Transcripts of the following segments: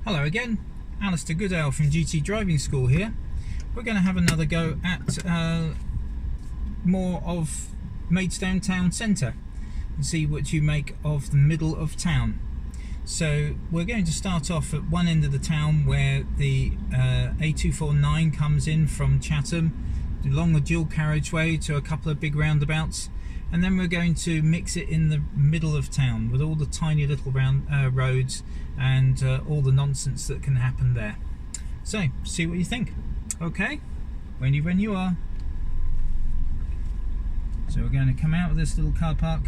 Hello again, Alistair Goodale from GT Driving School here. We're going to have another go at more of Maidstone town centre and see what you make of the middle of town. So we're going to start off at one end of the town where the A229 comes in from Chatham along the dual carriageway to a couple of big roundabouts, and then we're going to mix it in the middle of town with all the tiny little roads and all the nonsense that can happen there. So, see what you think. Okay, when you are. So we're going to come out of this little car park.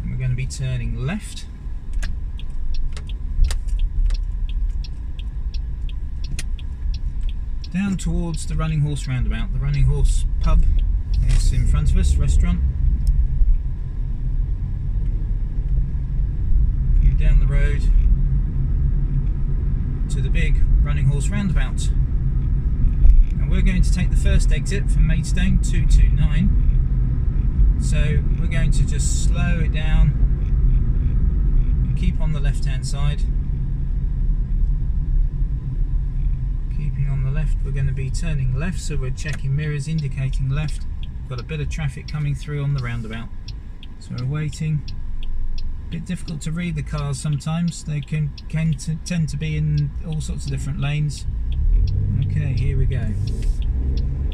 And we're going to be turning left. Down towards the Running Horse roundabout. The Running Horse pub is in front of us, restaurant. Down the road to the big Running Horse roundabout. And we're going to take the first exit from Maidstone, 229. So we're going to just slow it down and keep on the left hand side. Keeping on the left, we're going to be turning left, so we're checking mirrors indicating left. Got a bit of traffic coming through on the roundabout, so we're waiting. A bit difficult to read the cars sometimes, they can tend to be in all sorts of different lanes. Okay, here we go.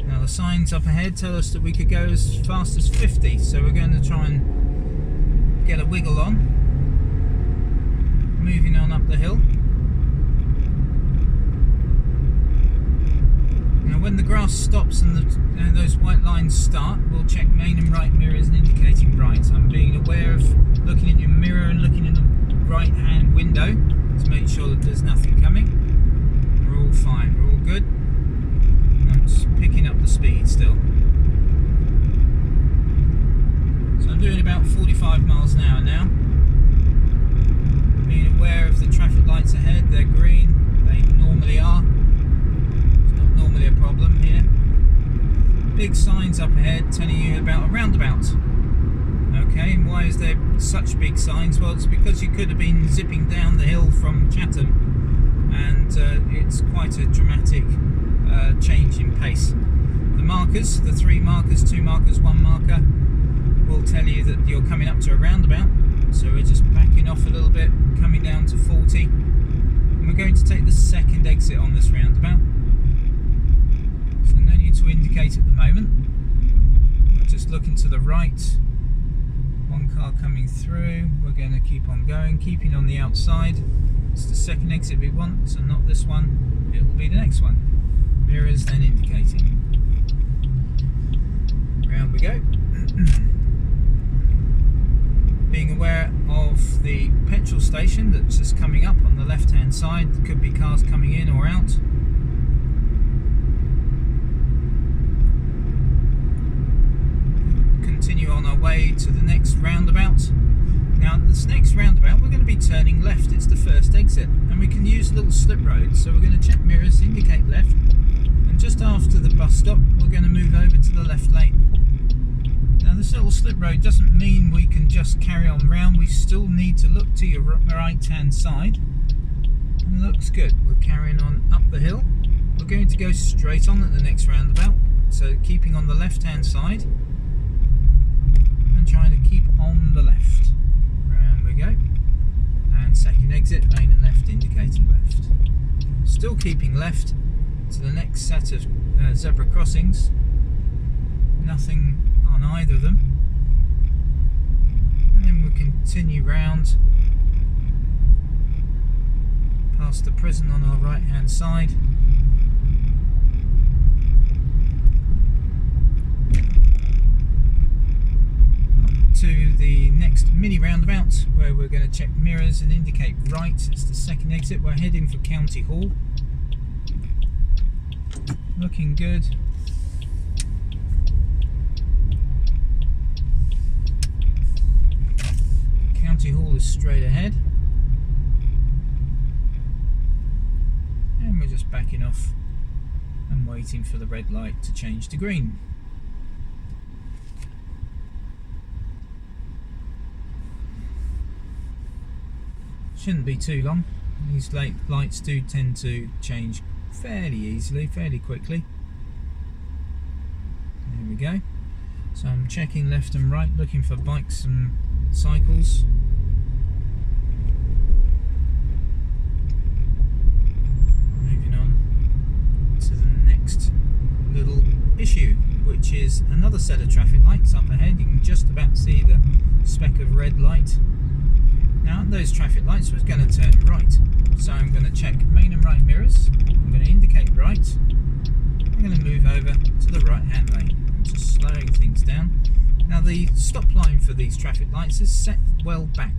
Now the signs up ahead tell us that we could go as fast as 50, so we're going to try and get a wiggle on. Moving on up the hill. Now when the grass stops and those white lines start, we'll check main and right mirrors and indicating right. I'm being aware of looking in your mirror and looking in the right hand window to make sure that there's nothing coming. We're all fine, we're all good. I'm just picking up the speed still. So I'm doing about 45 miles an hour now. Being aware of the traffic lights ahead, they're green, they normally are. Normally a problem here. Big signs up ahead telling you about a roundabout. Okay, and why is there such big signs? Well, it's because you could have been zipping down the hill from Chatham, and it's quite a dramatic change in pace. The markers, the 3 markers, 2 markers, 1 marker, will tell you that you're coming up to a roundabout. So we're just backing off a little bit, coming down to 40, and we're going to take the second exit on this roundabout. No need to indicate at the moment. We're just looking to the right. One car coming through. We're going to keep on going, keeping on the outside. It's the second exit we want, so not this one. It will be the next one. Mirrors then indicating. Round we go. Being aware of the petrol station that's just coming up on the left hand side. There could be cars coming in or out. Continue on our way to the next roundabout. Now this next roundabout we're going to be turning left, it's the first exit, and we can use little slip roads, so we're going to check mirrors, indicate left, and just after the bus stop we're going to move over to the left lane. Now this little slip road doesn't mean we can just carry on round, we still need to look to your right hand side, and it looks good. We're carrying on up the hill. We're going to go straight on at the next roundabout, so keeping on the left hand side, trying to keep on the left. Round we go. And second exit, main and left indicating left. Still keeping left to the next set of zebra crossings. Nothing on either of them. And then we'll continue round past the prison on our right hand side. To the next mini roundabout where we're going to check mirrors and indicate right. It's the second exit. We're heading for County Hall. Looking good. County Hall is straight ahead. And we're just backing off and waiting for the red light to change to green. Shouldn't be too long. These late lights do tend to change fairly easily, fairly quickly. There we go. So I'm checking left and right, looking for bikes and cycles. Moving on to the next little issue, which is another set of traffic lights up ahead. You can just about see the speck of red light. Now those traffic lights was going to turn right, so I'm going to check main and right mirrors. I'm going to indicate right. I'm going to move over to the right hand lane. I'm just slowing things down. Now the stop line for these traffic lights is set well back.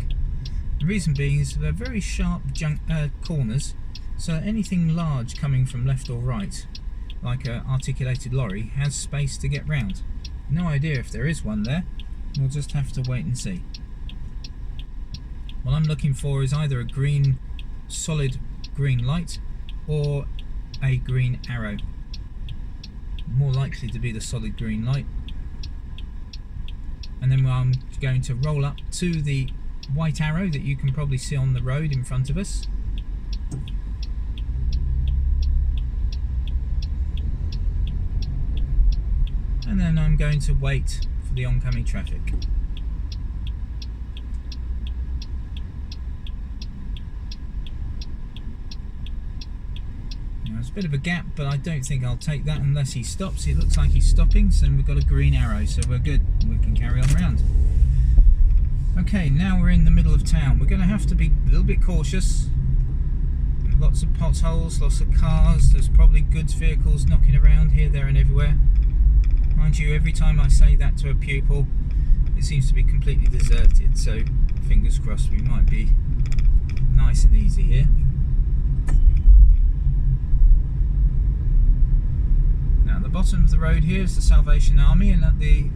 The reason being is they're very sharp corners, so anything large coming from left or right, like an articulated lorry, has space to get round. No idea if there is one there. We'll just have to wait and see. What I'm looking for is either a green, solid green light or a green arrow. More likely to be the solid green light. And then I'm going to roll up to the white arrow that you can probably see on the road in front of us. And then I'm going to wait for the oncoming traffic. There's a bit of a gap, but I don't think I'll take that unless he stops. It looks like he's stopping, so we've got a green arrow, so we're good. We can carry on round. Okay, now we're in the middle of town. We're going to have to be a little bit cautious. Lots of potholes, lots of cars. There's probably goods vehicles knocking around here, there and everywhere. Mind you, every time I say that to a pupil, it seems to be completely deserted, so fingers crossed we might be nice and easy here. Now at the bottom of the road here is the Salvation Army, and at the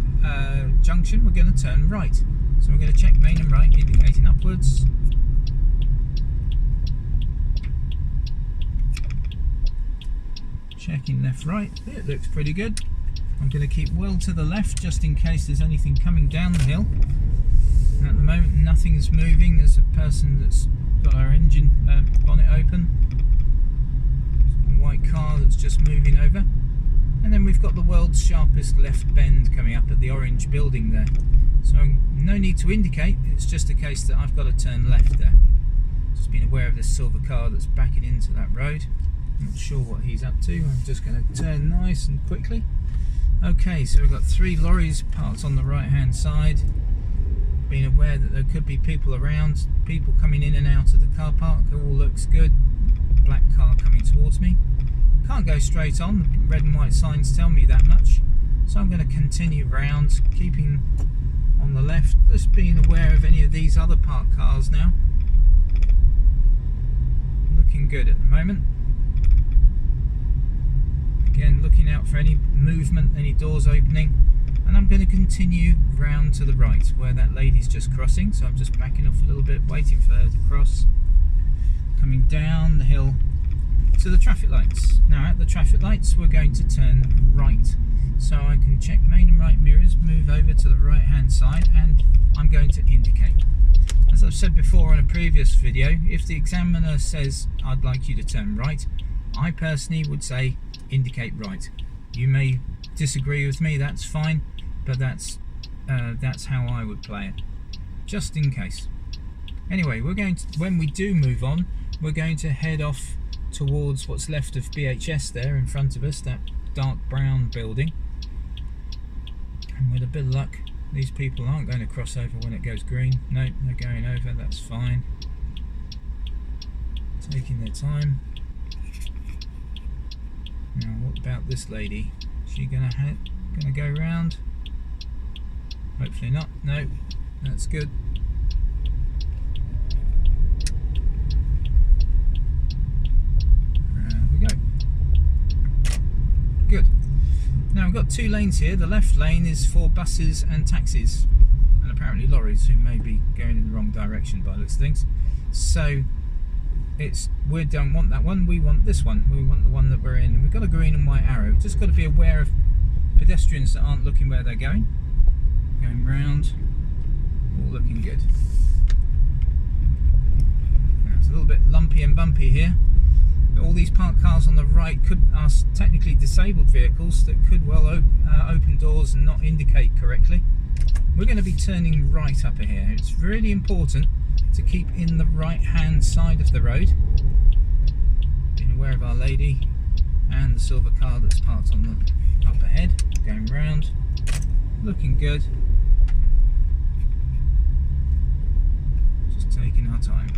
junction we're going to turn right. So we're going to check main and right, indicating upwards. Checking left, right. It looks pretty good. I'm going to keep well to the left just in case there's anything coming down the hill. And at the moment nothing's moving. There's a person that's got our engine bonnet open. A white car that's just moving over. And then we've got the world's sharpest left bend coming up at the orange building there. So no need to indicate, it's just a case that I've got to turn left there. Just been aware of this silver car that's backing into that road. Not sure what he's up to. I'm just going to turn nice and quickly. Okay, so we've got 3 lorries parked on the right hand side. Being aware that there could be people around, people coming in and out of the car park. It all looks good. Black car coming towards me. Can't go straight on, the red and white signs tell me that much. So I'm going to continue round, keeping on the left, just being aware of any of these other parked cars now. Looking good at the moment. Again, looking out for any movement, any doors opening, and I'm going to continue round to the right where that lady's just crossing, so I'm just backing off a little bit, waiting for her to cross. Coming down the hill to the traffic lights. Now at the traffic lights we're going to turn right, so I can check main and right mirrors, move over to the right hand side, and I'm going to indicate. As I've said before in a previous video, if the examiner says I'd like you to turn right, I personally would say indicate right. You may disagree with me, that's fine, but that's how I would play it, just in case. Anyway, we're going to, when we do move on, we're going to head off towards what's left of BHS there in front of us, that dark brown building. And with a bit of luck, these people aren't going to cross over when it goes green. No, they're going over, that's fine. Taking their time. Now what about this lady? Is she gonna go round? Hopefully not. No, that's good. There we go. Good. Now we've got 2 lanes here. The left lane is for buses and taxis, and apparently lorries who may be going in the wrong direction by the looks of things. So we don't want that one, we want this one. We want the one that we're in. We've got a green and white arrow. Just got to be aware of pedestrians that aren't looking where they're going. Going round, all looking good. bumpy here. All these parked cars on the right are technically disabled vehicles that could well open doors and not indicate correctly. We're going to be turning right up here. It's really important to keep in the right hand side of the road. Being aware of our lady and the silver car that's parked on the up ahead, going round, looking good. Just taking our time.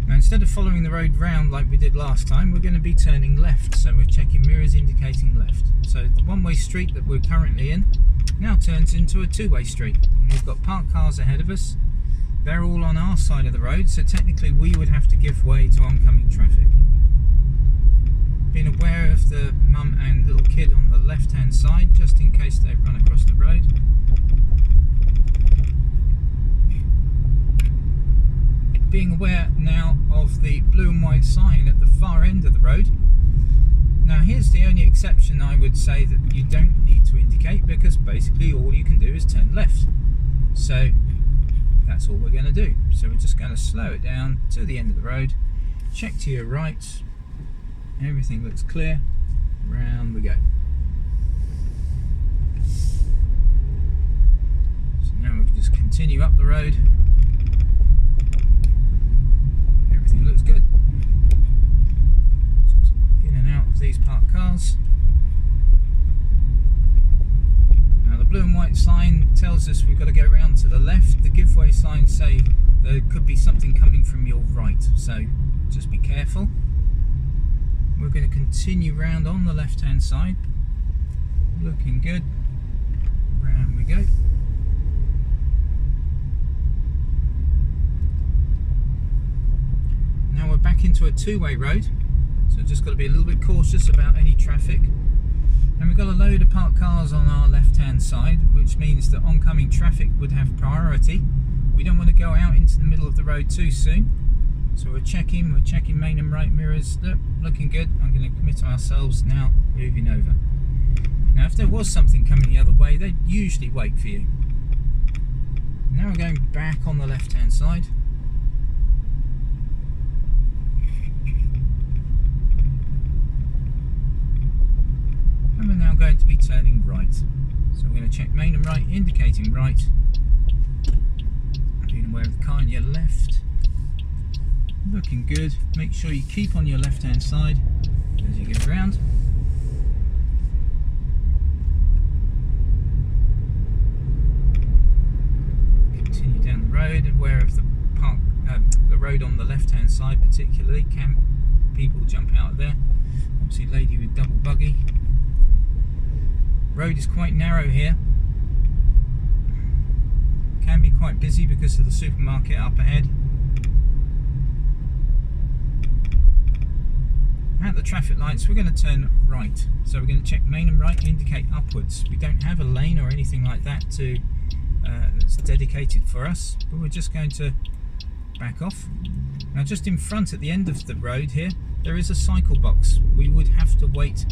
Now, instead of following the road round like we did last time, we're going to be turning left, so we're checking mirrors indicating left. So the one-way street that we're currently in now turns into a two-way street. And we've got parked cars ahead of us. They're all on our side of the road, so technically we would have to give way to oncoming traffic. Being aware of the mum and little kid on the left-hand side, just in case they run across the road. Being aware now of the blue and white sign at the far end of the road. Now here's the only exception I would say that you don't need to indicate, because basically all you can do is turn left. So that's all we're going to do. So we're just going to slow it down to the end of the road, check to your right, everything looks clear, round we go. So now we can just continue up the road. Everything looks good. Just in and out of these parked cars. Now the blue and white sign tells us we've got to go round to the left. The giveaway signs say there could be something coming from your right, so just be careful. We're going to continue round on the left hand side. Looking good. Round we go. Now we're back into a two-way road, so just got to be a little bit cautious about any traffic. And we've got a load of parked cars on our left-hand side, which means that oncoming traffic would have priority. We don't want to go out into the middle of the road too soon, so we're checking main and right mirrors. Looking good. I'm going to commit ourselves now, moving over. Now if there was something coming the other way, they'd usually wait for you. Now we're going back on the left-hand side. And we're now going to be turning right. So we're going to check main and right, indicating right. Being aware of the car on your left. Looking good. Make sure you keep on your left hand side as you get around. Continue down the road, aware of the road on the left hand side particularly. Can people jump out of there? Obviously lady with double buggy. Road is quite narrow here. Can be quite busy because of the supermarket up ahead. At the traffic lights we're going to turn right, so we're going to check main and right, indicate upwards. We don't have a lane or anything like that that's dedicated for us, but we're just going to back off. Now just in front at the end of the road here there is a cycle box. We would have to wait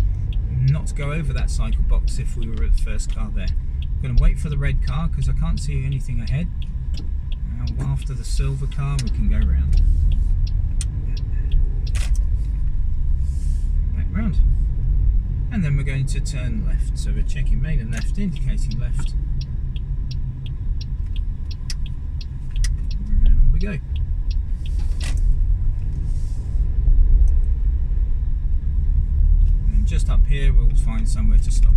not to go over that cycle box if we were at the first car there. I'm going to wait for the red car because I can't see anything ahead. Now after the silver car we can go round. Round, and then we're going to turn left, so we're checking main and left, indicating left. Round we go. And just up here we'll find somewhere to stop.